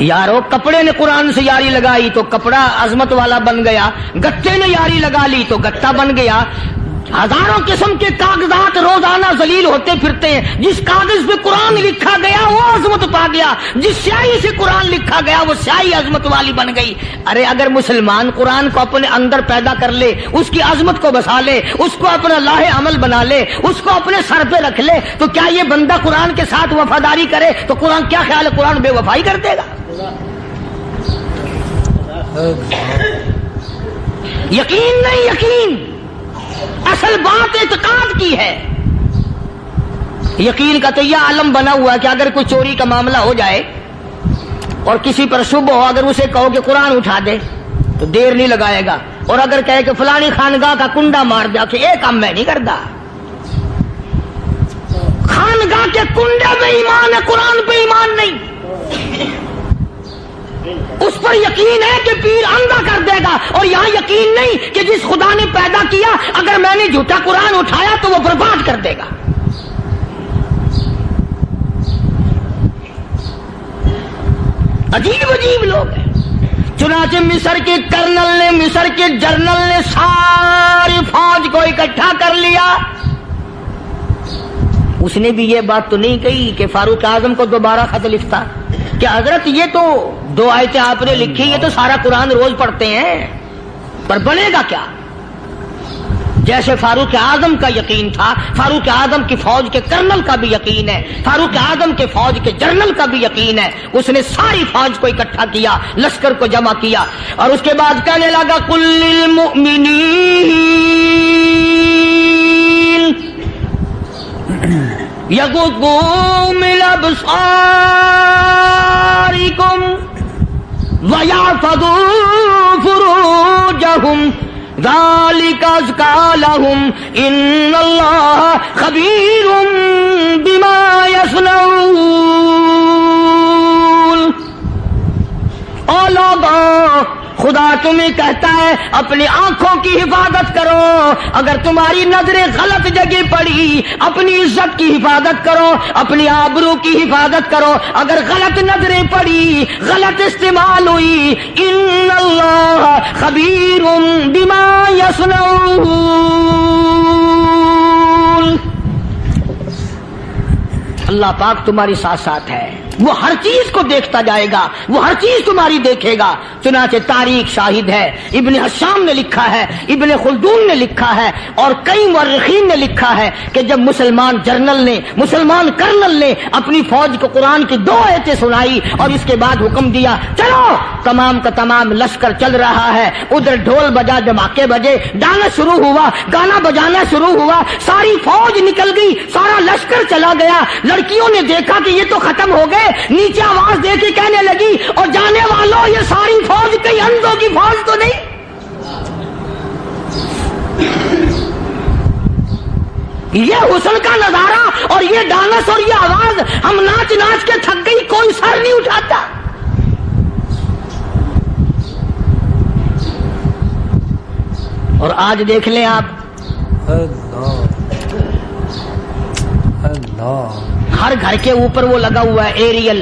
Speaker 2: یارو کپڑے نے قرآن سے یاری لگائی تو کپڑا عظمت والا بن گیا، گتے نے یاری لگا لی تو گتا بن گیا۔ ہزاروں قسم کے کاغذات روزانہ ذلیل ہوتے پھرتے ہیں، جس کاغذ پہ قرآن لکھا گیا وہ عظمت پا گیا، جس سیاہی سے قرآن لکھا گیا وہ سیاہی عظمت والی بن گئی۔ ارے اگر مسلمان قرآن کو اپنے اندر پیدا کر لے، اس کی عظمت کو بسا لے، اس کو اپنا لاہ عمل بنا لے، اس کو اپنے سر پہ رکھ لے، تو کیا یہ بندہ قرآن کے ساتھ وفاداری کرے تو قرآن کیا خیال ہے قرآن بے وفائی کر دے گا؟ یقین نہیں، یقین اصل بات اعتقاد کی ہے۔ یقین کا تو یہ عالم بنا ہوا ہے کہ اگر کوئی چوری کا معاملہ ہو جائے اور کسی پر شبہ ہو، اگر اسے کہو کہ قرآن اٹھا دے تو دیر نہیں لگائے گا، اور اگر کہے کہ فلانی خانگاہ کا کنڈا مار دیا کہ یہ کام میں نہیں کرتا۔ خانگاہ کے کنڈے پہ ایمان ہے، قرآن پہ ایمان نہیں۔ اس پر یقین ہے کہ پیر اندھا کر دے گا، اور یہاں یقین نہیں کہ جس خدا نے پیدا کیا اگر میں نے جھوٹا قرآن اٹھایا تو وہ برباد کر دے گا۔ عجیب عجیب لوگ ہیں۔ چنانچہ مصر کے کرنل نے، مصر کے جنرل نے ساری فوج کو اکٹھا کر لیا۔ اس نے بھی یہ بات تو نہیں کہی کہ فاروق اعظم کو دوبارہ خط لکھتا کہ حضرت یہ تو 2 آیتیں آپ نے لکھی، یہ تو سارا قرآن روز پڑھتے ہیں، پر بنے گا کیا؟ جیسے فاروق اعظم کا یقین تھا، فاروق اعظم کی فوج کے کرنل کا بھی یقین ہے، فاروق اعظم کے فوج کے جنرل کا بھی یقین ہے۔ اس نے ساری فوج کو اکٹھا کیا، لشکر کو جمع کیا، اور اس کے بعد کہنے لگا قل للمؤمنین یغضوا من ابصارکم ویحفظوا فروجہم ذالک ازکی لہم ان اللہ خبیر بما یصنعون۔ او لوگوں، خدا تمہیں کہتا ہے اپنی آنکھوں کی حفاظت کرو، اگر تمہاری نظریں غلط جگہ پڑی اپنی عزت کی حفاظت کرو، اپنی آبرو کی حفاظت کرو۔ اگر غلط نظریں پڑی، غلط استعمال ہوئی، ان اللہ خبیر بما یصنعون، اللہ پاک تمہاری ساتھ ساتھ ہے، وہ ہر چیز کو دیکھتا جائے گا، وہ ہر چیز تمہاری دیکھے گا۔ چنانچہ تاریخ شاہد ہے، ابن حشام نے لکھا ہے، ابن خلدون نے لکھا ہے، اور کئی مورخین نے لکھا ہے کہ جب مسلمان جنرل نے، مسلمان کرنل نے اپنی فوج کو قرآن کی 2 آیتیں سنائی اور اس کے بعد حکم دیا چلو، تمام کا تمام لشکر چل رہا ہے، ادھر ڈھول بجا، دھماکے بجے، گانا شروع ہوا، گانا بجانا شروع ہوا، ساری فوج نکل گئی، سارا لشکر چلا گیا۔ لڑکیوں نے دیکھا کہ یہ تو ختم ہو گئے، نیچے آواز دے کے کہنے لگی اور جانے والوں یہ ساری فوج کئی اندھوں کی فوج تو نہیں؟ یہ حسن کا نظارہ اور یہ ڈانس اور یہ آواز، ہم ناچ ناچ کے تھک گئی، کوئی سر نہیں اٹھاتا۔ اور آج دیکھ لیں آپ، ہر گھر کے اوپر وہ لگا ہوا ہے ایریل،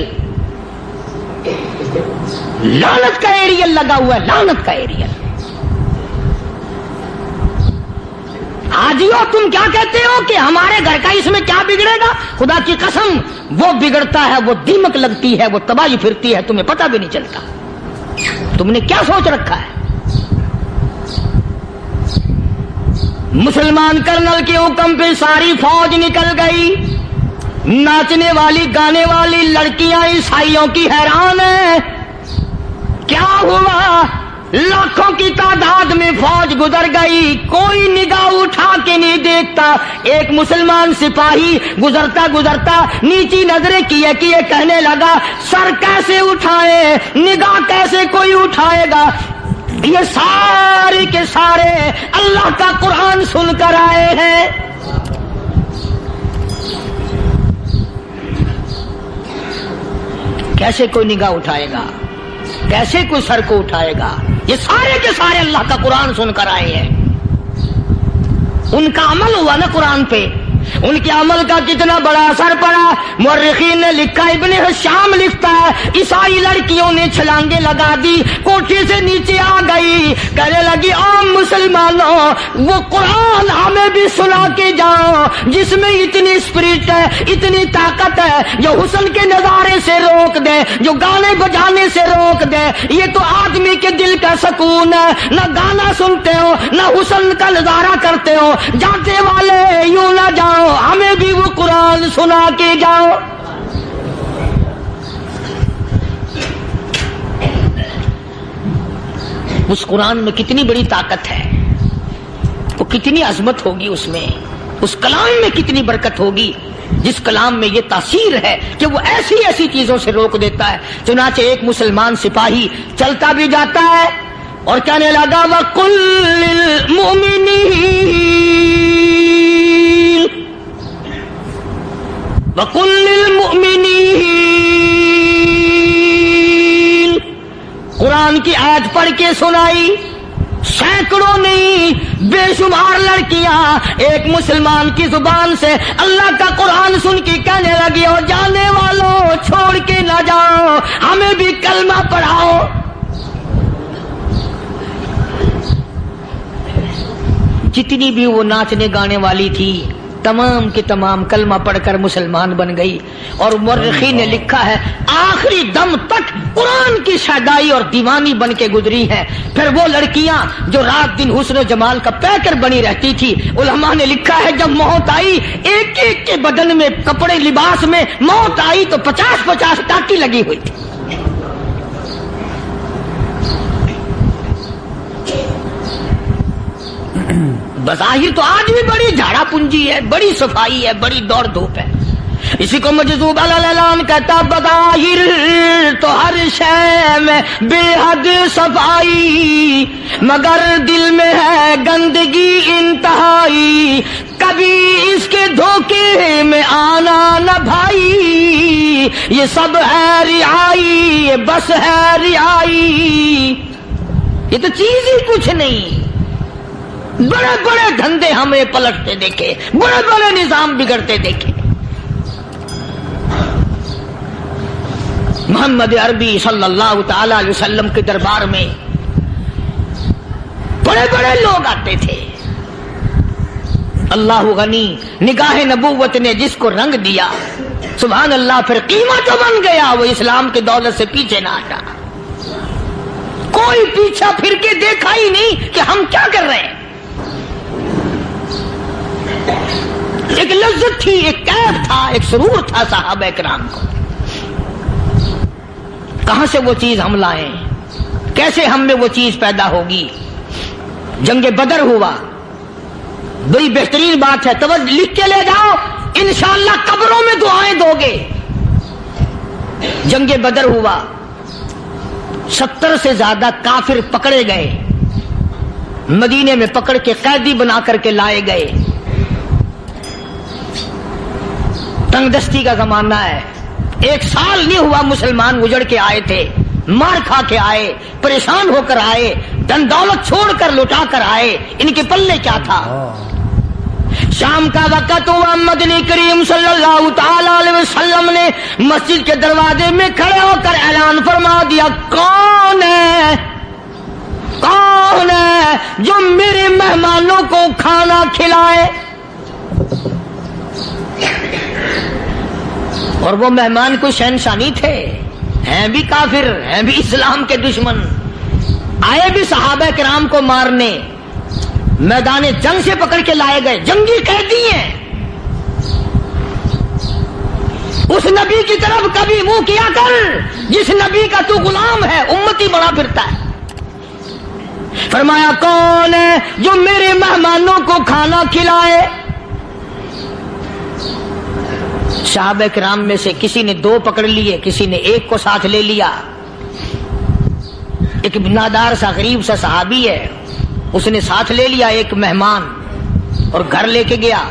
Speaker 2: لعنت کا ایریل لگا ہوا ہے، لعنت کا ایریل۔ حاجیو تم کیا کہتے ہو کہ ہمارے گھر کا اس میں کیا بگڑے گا؟ خدا کی قسم وہ بگڑتا ہے، وہ دیمک لگتی ہے، وہ تباہی پھرتی ہے، تمہیں پتہ بھی نہیں چلتا۔ تم نے کیا سوچ رکھا ہے؟ مسلمان کرنل کے حکم پہ ساری فوج نکل گئی، ناچنے والی گانے والی لڑکیاں عیسائیوں کی حیران ہیں، کیا ہوا؟ لاکھوں کی تعداد میں فوج گزر گئی، کوئی نگاہ اٹھا کے نہیں دیکھتا۔ ایک مسلمان سپاہی گزرتا گزرتا نیچی نظریں کیے کیے کہنے لگا سر کیسے اٹھائے، نگاہ کیسے کوئی اٹھائے گا؟ یہ سارے کے سارے اللہ کا قرآن سن کر آئے ہیں۔ کیسے کوئی نگاہ اٹھائے گا؟ کیسے کوئی سر کو اٹھائے گا؟ یہ سارے کے سارے اللہ کا قرآن سن کر آئے ہیں، ان کا عمل ہوا نا قرآن پہ۔ ان کے عمل کا کتنا بڑا اثر پڑا. مورخین نے لکھا, ابن ہشام لکھتا ہے, عیسائی لڑکیوں نے چھلانگیں لگا دی, کوٹھی سے نیچے آ گئی, کہنے لگی عام مسلمانوں وہ قرآن ہمیں بھی سنا کے جاؤ جس میں اتنی اسپرٹ ہے, اتنی طاقت ہے, جو حسن کے نظارے سے روک دے, جو گانے بجانے سے روک دے. یہ تو آدمی کے دل کا سکون ہے, نہ گانا سنتے ہو نہ حسن کا نظارہ کرتے ہو, جاتے والے یوں نہ جاؤ, ہمیں بھی وہ قرآن سنا کے جاؤ. اس قرآن میں کتنی بڑی طاقت ہے, وہ کتنی عظمت ہوگی اس میں, اس کلام میں کتنی برکت ہوگی, جس کلام میں یہ تاثیر ہے کہ وہ ایسی ایسی چیزوں سے روک دیتا ہے. چنانچہ ایک مسلمان سپاہی چلتا بھی جاتا ہے اور کہنے لگا وَقُلْ لِلْمُؤْمِنِينَ وَقُلْ لِلْمُؤْمِنِينَ, قرآن کی آیت پڑھ کے سنائی. سینکڑوں نہیں بے شمار لڑکیاں ایک مسلمان کی زبان سے اللہ کا قرآن سن کے کہنے لگی, اور جانے والوں چھوڑ کے نہ جاؤ, ہمیں بھی کلمہ پڑھاؤ. جتنی بھی وہ ناچنے گانے والی تھی تمام کی تمام کلمہ پڑھ کر مسلمان بن گئی. اور مورخین نے لکھا ہے آخری دم تک قرآن کی شیدائی اور دیوانی بن کے گزری ہیں. پھر وہ لڑکیاں جو رات دن حسن و جمال کا پیکر بنی رہتی تھی, علماء نے لکھا ہے جب موت آئی ایک ایک کے بدن میں کپڑے لباس میں موت آئی تو 50-50 ٹاکی لگی ہوئی تھی. بظاہر تو آج بھی بڑی جھاڑا پونجی ہے, بڑی صفائی ہے, بڑی دوڑ دھوپ ہے. اسی کو مجذوب الالان کہتا, بظاہر تو ہر شے میں بے حد صفائی, مگر دل میں ہے گندگی انتہائی, کبھی اس کے دھوکے میں آنا نہ بھائی, یہ سب ہے رعائی, یہ بس ہے رعائی. یہ تو چیز ہی کچھ نہیں. بڑے بڑے دھندے ہمیں پلٹتے دیکھے, بڑے بڑے نظام بگڑتے دیکھے. محمد عربی صلی اللہ تعالی علیہ وسلم کے دربار میں بڑے بڑے لوگ آتے تھے. اللہ غنی, نگاہ نبوت نے جس کو رنگ دیا سبحان اللہ, پھر قیمت بن گیا, وہ اسلام کی دولت سے پیچھے نہ ہٹا. کوئی پیچھا پھر کے دیکھا ہی نہیں کہ ہم کیا کر رہے ہیں. ایک لذت تھی, ایک کیف تھا, ایک سرور تھا صحابہ کرام کو. کہاں سے وہ چیز ہم لائیں, کیسے ہم میں وہ چیز پیدا ہوگی. جنگ بدر ہوا, بڑی بہترین بات ہے, توجہ لکھ کے لے جاؤ, انشاءاللہ قبروں میں دعائیں دو گے. جنگ بدر ہوا, 70 سے زیادہ کافر پکڑے گئے, مدینے میں پکڑ کے قیدی بنا کر کے لائے گئے. تنگ دستی کا زمانہ ہے, 1 سال نہیں ہوا مسلمان اجڑ کے آئے تھے, مار کھا کے آئے, پریشان ہو کر آئے, دن دولت چھوڑ کر لوٹا کر آئے. ان کے پلے کیا تھا. شام کا وقت ہوا, مدنی کریم صلی اللہ تعالی علیہ وسلم نے مسجد کے دروازے میں کھڑے ہو کر اعلان فرما دیا, کون ہے, کون ہے جو میرے مہمانوں کو کھانا کھلائے. اور وہ مہمان کوئی شہنشاہ تھے, ہیں بھی کافر, ہیں بھی اسلام کے دشمن, آئے بھی صحابہ کرام کو مارنے, میدان جنگ سے پکڑ کے لائے گئے, جنگی قیدی ہیں. اس نبی کی طرف کبھی منہ کیا کر جس نبی کا تو غلام ہے, امتی بنا پھرتا ہے. فرمایا کون ہے جو میرے مہمانوں کو کھانا کھلائے. صحابہ کرام میں سے کسی نے 2 پکڑ لیے, کسی نے 1 کو ساتھ لے لیا. ایک بنادار سا غریب سا صحابی ہے, اس نے ساتھ لے لیا ایک مہمان اور گھر لے کے گیا.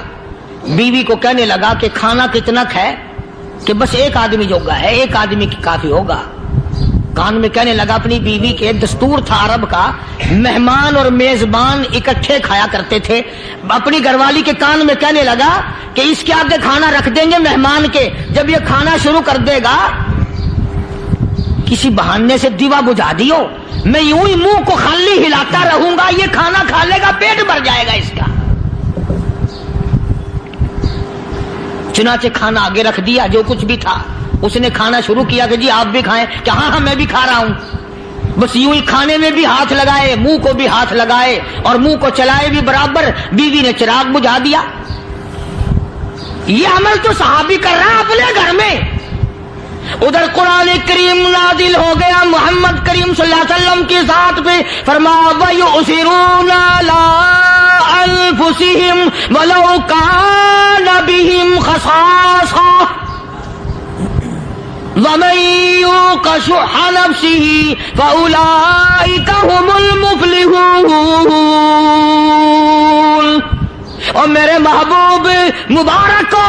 Speaker 2: بیوی کو کہنے لگا کہ کھانا کتنا ہے, کہ بس 1 آدمی جوگا ہے, 1 آدمی کی کافی ہوگا.
Speaker 4: کان میں کہنے لگا اپنی بیوی کے، دستور تھا عرب کا، مہمان اور میزبان اکٹھے کھایا کرتے تھے، اپنی گھر والی کے کان میں کہنے لگا کہ اس کے آگے کھانا رکھ دیں گے مہمان کے، جب یہ کھانا شروع کر دے گا کسی بہانے سے دیوا بجھا دیو، میں یوں ہی منہ کو خالی ہلاتا رہوں گا، یہ کھانا کھا لے گا، پیٹ بھر جائے گا اس کا۔ چنانچہ کھانا آگے رکھ دیا، جو کچھ بھی تھا اس نے کھانا شروع کیا کہ جی آپ بھی کھائیں، کہ ہاں ہاں میں بھی کھا رہا ہوں۔ بس یوں ہی کھانے میں بھی ہاتھ لگائے، منہ کو بھی ہاتھ لگائے اور منہ کو چلائے بھی برابر، بیوی نے چراغ بجھا دیا۔ یہ عمل تو صحابی کر رہا اپنے گھر میں، ادھر قرآن کریم نازل ہو گیا محمد کریم صلی اللہ علیہ وسلم کی ذات پہ، فرمایا وَيُؤْثِرُونَ عَلَىٰ أَنفُسِهِمْ وَلَوْ كَانَ بِهِمْ خَصَاصَةٌ وَمَن يُوقَ شُحَّ نَفْسِهِ فَأُولَٰئِكَ هُمُ الْمُفْلِحُونَ۔ اور میرے محبوب مبارک کو،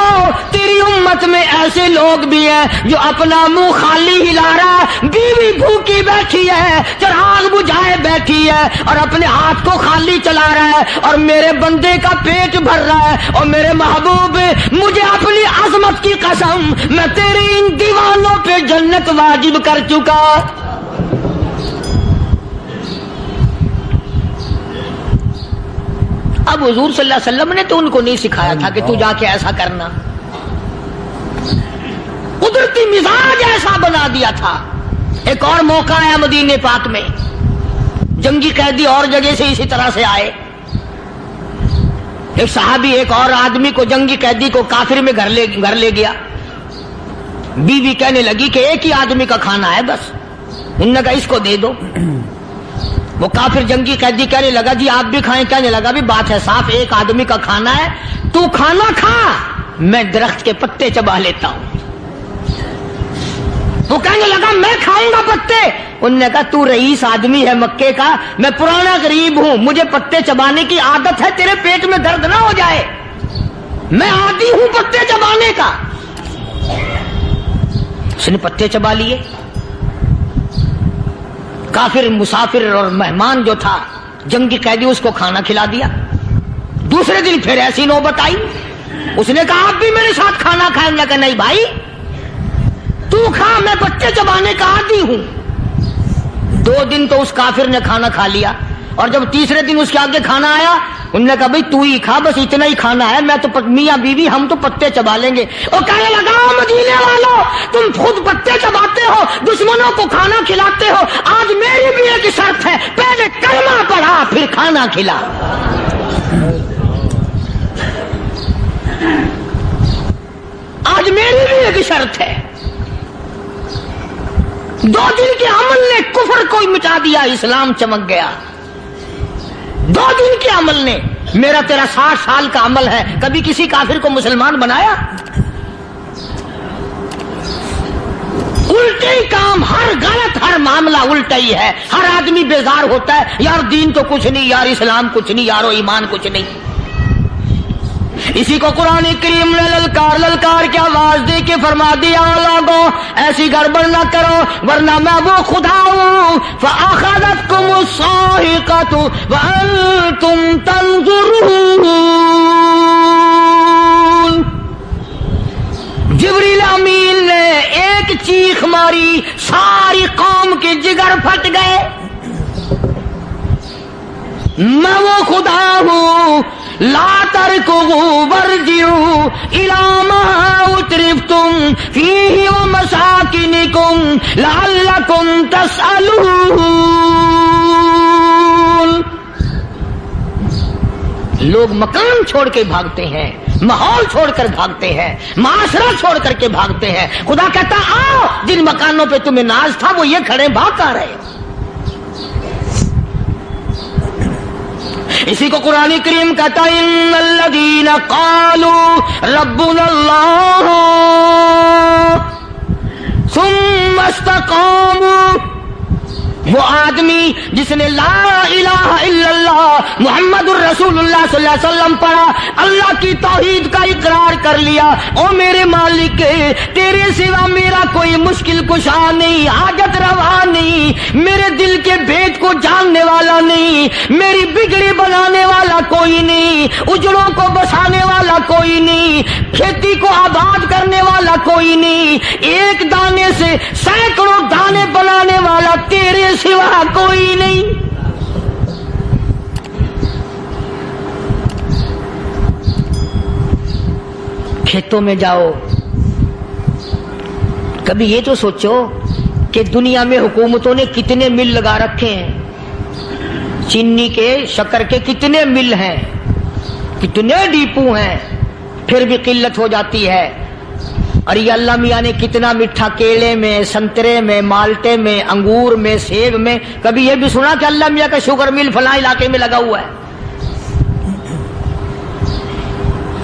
Speaker 4: تیری امت میں ایسے لوگ بھی ہیں جو اپنا منہ خالی ہلا رہا ہے، بیوی بھوکی بیٹھی ہے، چراغ بجھائے بیٹھی ہے اور اپنے ہاتھ کو خالی چلا رہا ہے اور میرے بندے کا پیٹ بھر رہا ہے۔ اور میرے محبوب مجھے اپنی عظمت کی قسم، میں تیرے ان دیوانوں پہ جنت واجب کر چکا۔ اب حضور صلی اللہ علیہ وسلم نے تو ان کو نہیں سکھایا تھا کہ تو جا کے ایسا کرنا، قدرتی مزاج ایسا بنا دیا تھا۔ ایک اور موقع آیا مدینے پاک میں، جنگی قیدی اور جگہ سے اسی طرح سے آئے، ایک صحابی ایک اور آدمی کو، جنگی قیدی کو کافر میں گھر لے گیا۔ بیوی کہنے لگی کہ ایک ہی آدمی کا کھانا ہے بس، انہوں نے کہا اس کو دے دو۔ وہ کافر جنگی قیدی کہنے لگا جی آپ بھی کھائیں، کہنے لگا بھی بات ہے صاف، ایک آدمی کا کھانا ہے، تو کھانا کھا، میں درخت کے پتے چبا لیتا ہوں۔ وہ کہنے لگا میں کھاؤں گا پتے، انہوں نے کہا تو رئیس آدمی ہے مکے کا، میں پرانا غریب ہوں، مجھے پتے چبانے کی عادت ہے، تیرے پیٹ میں درد نہ ہو جائے، میں عادی ہوں پتے چبانے کا۔ اس نے پتے چبا لیے، کافر مسافر اور مہمان جو تھا جنگی قیدی اس کو کھانا کھلا دیا۔ دوسرے دن پھر ایسی نوبت آئی، اس نے کہا آپ بھی میرے ساتھ کھانا کھائیں گے؟ کہ نہیں بھائی تو کھا، میں پتے چبانے کا عادی ہوں۔ 2 دن تو اس کافر نے کھانا کھا لیا، اور جب تیسرے دن اس کے آگے کھانا آیا، انہوں نے کہا بھائی تو ہی کھا، بس اتنا ہی کھانا ہے، میں تو میاں بیوی ہم تو پتے چبا لیں گے۔ اور کہنے لگا مدینے والوں تم خود پتے چباتے ہو، دشمنوں کو کھانا کھلاتے ہو، آج میری بھی ایک شرط ہے، پہلے کلمہ پڑھا پھر کھانا کھلا۔ آج میری بھی ایک شرط ہے۔ 2 دن کے عمل نے کفر کو مٹا دیا، اسلام چمک گیا۔ 2 دن کے عمل نے، میرا تیرا 60 سال کا عمل ہے، کبھی کسی کافر کو مسلمان بنایا؟ الٹے ہی کام، ہر غلط، ہر معاملہ الٹا ہی ہے، ہر آدمی بیزار ہوتا ہے، یار دین تو کچھ نہیں، یار اسلام کچھ نہیں، یارو ایمان کچھ نہیں۔ اسی کو قرآن کریم نے للکار کی آواز دے کے فرما دیا لوگوں ایسی گڑبڑ نہ کرو ورنہ میں وہ خدا ہوں فَأَخَذَتْكُمُ الصَّاعِقَةُ وَأَنْتُمْ تَنظُرُونَ۔ جبریل امین نے ایک چیخ ماری، ساری قوم کے جگر پھٹ گئے۔ میں وہ خدا ہوں لا تركضوا وارجعوا إلى ما أترفتم فيه ومساكنكم لعلكم تسألون۔ لوگ مکان چھوڑ کے بھاگتے ہیں، ماحول چھوڑ کر بھاگتے ہیں، معاشرہ چھوڑ کر کے بھاگتے ہیں۔ خدا کہتا آؤ جن مکانوں پہ تمہیں ناز تھا وہ یہ کھڑے بھاگ کر رہے۔ اسی کو قرآن کریم کہتا ہے ان الذین قالوا ربنا اللہ ثم استقاموا
Speaker 2: وہ آدمی جس نے لا الہ الا اللہ محمد الرسول اللہ صلی اللہ علیہ وسلم پڑھا، اللہ کی توحید کا اقرار کر لیا، او میرے مالک تیرے سوا میرا کوئی مشکل کشا نہیں، حاجت روا نہیں، میرے دل کے بھید کو جاننے والا نہیں، میری بگڑی بنانے والا کوئی نہیں، اجڑوں کو بسانے والا کوئی نہیں، کھیتی کو آباد کرنے والا کوئی نہیں، ایک دانے سے سینکڑوں دانے بنانے والا تیرے سوا کوئی نہیں۔ کھیتوں میں جاؤ، کبھی یہ تو سوچو کہ دنیا میں حکومتوں نے کتنے مل لگا رکھے ہیں، چینی کے شکر کے کتنے مل ہیں، کتنے ڈیپو ہیں، پھر بھی قلت ہو جاتی ہے۔ اور یہ اللہ میاں نے کتنا میٹھا کیلے میں، سنترے میں، مالٹے میں، انگور میں، سیب میں، کبھی یہ بھی سنا کہ اللہ میاں کا شوگر مل فلاں علاقے میں لگا ہوا ہے؟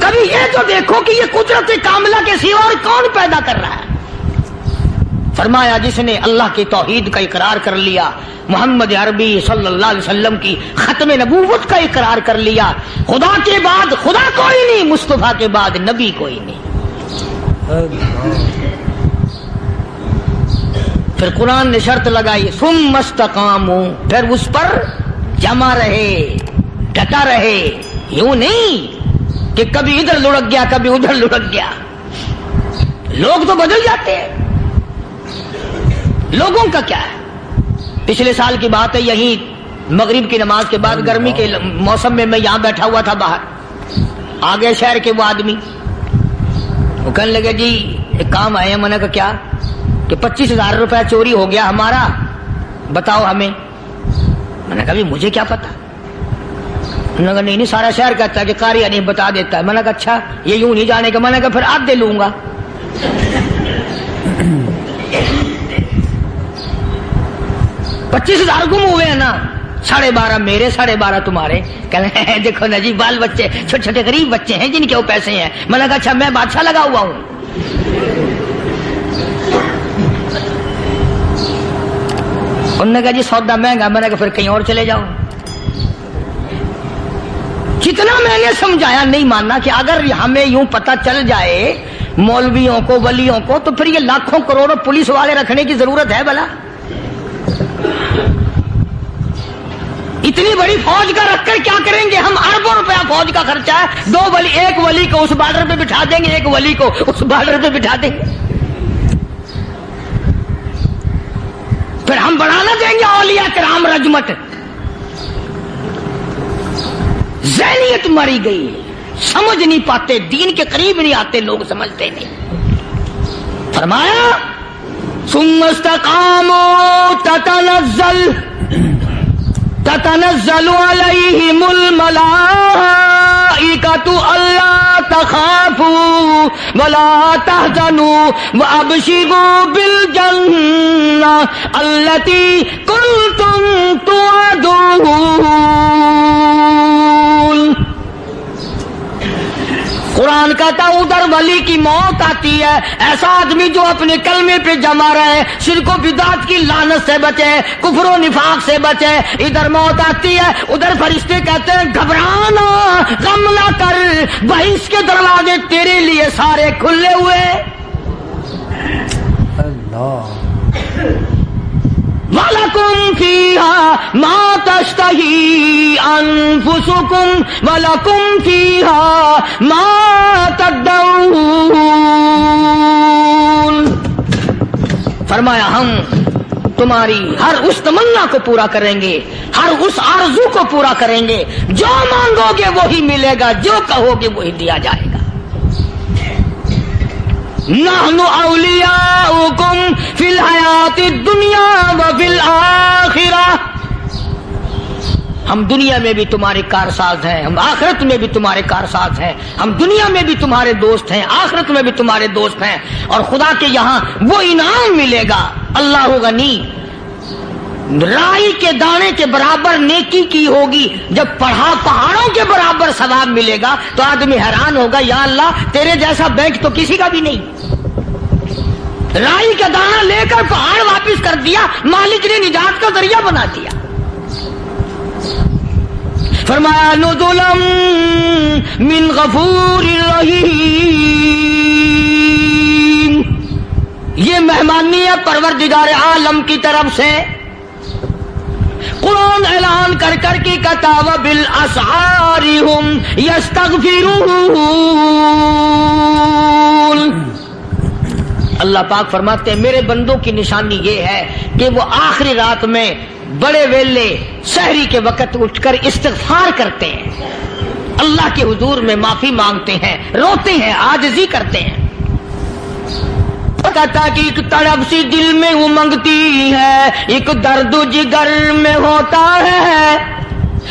Speaker 2: کبھی یہ تو دیکھو کہ یہ قدرت کاملہ کے سوا اور کون پیدا کر رہا ہے؟ فرمایا جس نے اللہ کی توحید کا اقرار کر لیا، محمد عربی صلی اللہ علیہ وسلم کی ختم نبوت کا اقرار کر لیا، خدا کے بعد خدا کوئی نہیں، مصطفیٰ کے بعد نبی کوئی نہیں۔ پھر قرآن نے شرط لگائی ثم استقاموا، پھر اس پر جمع رہے، ڈٹا رہے، یوں نہیں کہ کبھی ادھر لڑک گیا کبھی ادھر لڑک گیا۔ لوگ تو بدل جاتے ہیں، لوگوں کا کیا ہے؟ پچھلے سال کی بات ہے، یہی مغرب کی نماز کے بعد گرمی کے موسم میں یہاں بیٹھا ہوا تھا، باہر آ گئے شہر کے وہ آدمی، وہ کہنے لگے جی ایک کام آئے ہیں۔ میں نے کہا کیا؟ کہ 25,000 روپے چوری ہو گیا ہمارا، بتاؤ ہمیں۔ میں نے کہا بھی مجھے کیا پتا؟ انہوں نے کہا نہیں سارا شہر کہتا ہے کہ قاری نہیں بتا دیتا ہے۔ میں نے کہا اچھا یہ یوں نہیں جانے کا؟ میں نے کہا پھر آدھے لوں گا۔ 25,000 گم ہوئے ہیں نا، 12.5 میرے 12.5 تمہارے۔ کہنے ہیں دیکھو نا جی بال بچے چھوٹے چھوٹے غریب بچے ہیں جن کے وہ پیسے ہیں۔ میں نے کہا اچھا میں بادشاہ لگا ہوا ہوں؟ انہوں نے کہا جی سودا مہنگا۔ میں نے کہا پھر کہیں اور چلے جاؤ۔ جتنا میں نے سمجھایا نہیں ماننا کہ اگر ہمیں یوں پتہ چل جائے مولویوں کو ولیوں کو تو پھر یہ لاکھوں کروڑوں پولیس والے رکھنے کی ضرورت ہے بھلا؟ اتنی بڑی فوج کا رکھ کر کیا کریں گے ہم؟ اربوں روپیہ فوج کا خرچہ ہے، 2 ولی، ایک ولی کو اس بارڈر پہ بٹھا دیں گے، ایک ولی کو اس بارڈر پہ بٹھا دیں گے، پھر ہم بڑھانا دیں گے اولیاء کرام رجمت۔ ذہنیت ماری گئی، سمجھ نہیں پاتے، دین کے قریب نہیں آتے لوگ، سمجھتے نہیں۔ فرمایا ثم استقاموا تتنزل علیہم الملائکۃ الا تخافوا ولا تحزنوا وابشروا بالجنہ التی کنتم توعدون۔ قرآن کہتا ہے ادھر ولی کی موت آتی ہے، ایسا آدمی جو اپنے کلمے پہ جمع رہے، شرک و بدعت کی لعنت سے بچے، کفر و نفاق سے بچے۔ ادھر موت آتی ہے، ادھر فرشتے کہتے ہیں گھبرانا، غم نہ کر، بہشت کے دروازے تیرے لیے سارے کھلے ہوئے۔ اللہ وَلَكُمْ فِيهَا مَا تَشْتَهِي أَنفُسُكُمْ وَلَكُمْ فِيهَا مَا تَدَّعُونَ۔ فرمایا ہم تمہاری ہر اس تمنا کو پورا کریں گے، ہر اس آرزو کو پورا کریں گے، جو مانگو گے وہی ملے گا، جو کہو گے وہی دیا جائے گا۔ نحن اولیاؤکم فی الحیات الدنیا وفی الآخرہ، ہم دنیا میں بھی تمہارے کارساز ہیں، ہم آخرت میں بھی تمہارے کارساز ہیں، ہم دنیا میں بھی تمہارے دوست ہیں، آخرت میں بھی تمہارے دوست ہیں، اور خدا کے یہاں وہ انعام ملے گا۔ اللہ غنی، رائی کے دانے کے برابر نیکی کی ہوگی، جب پہاڑوں کے برابر ثواب ملے گا تو آدمی حیران ہوگا، یا اللہ تیرے جیسا بینک تو کسی کا بھی نہیں۔ رائی کا دانہ لے کر پہاڑ واپس کر دیا، مالک نے نجات کا ذریعہ بنا دیا۔ فرمایا نزلا من غفور رحیم، یہ مہمانی ہے پروردگار عالم کی طرف سے۔ قرآن اعلان کر کر کے کہتا وبالاسحار هم یستغفرون۔ اللہ پاک فرماتے ہیں میرے بندوں کی نشانی یہ ہے کہ وہ آخری رات میں بڑے ویلے سحری کے وقت اٹھ کر استغفار کرتے ہیں، اللہ کے حضور میں معافی مانگتے ہیں، روتے ہیں، عاجزی کرتے ہیں۔ کہتا کہ ایک تڑپ سی دل میں امنگتی ہے، ایک درد جگر میں ہوتا ہے،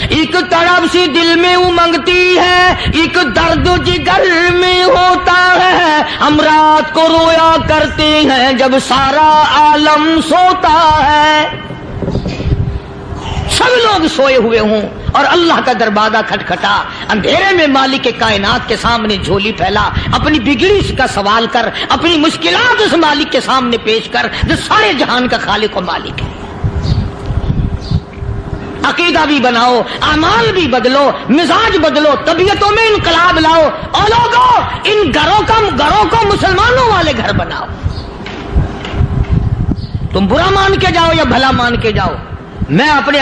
Speaker 2: ایک تڑپ سی دل میں امنگتی ہے، ایک درد جگر میں ہوتا ہے، ہم رات کو رویا کرتے ہیں جب سارا عالم سوتا ہے۔ سب لوگ سوئے ہوئے ہوں اور اللہ کا دروازہ کھٹکھٹا، اندھیرے میں مالک کائنات کے سامنے جھولی پھیلا، اپنی بگڑی کا سوال کر، اپنی مشکلات اس مالک کے سامنے پیش کر جو سارے جہان کا خالق و مالک ہے۔ عقیدہ بھی بناؤ، اعمال بھی بدلو، مزاج بدلو، طبیعتوں میں انقلاب لاؤ، اور لوگوں ان گھروں کو مسلمانوں والے گھر بناؤ۔ تم برا مان کے جاؤ یا بھلا مان کے جاؤ، میں اپنے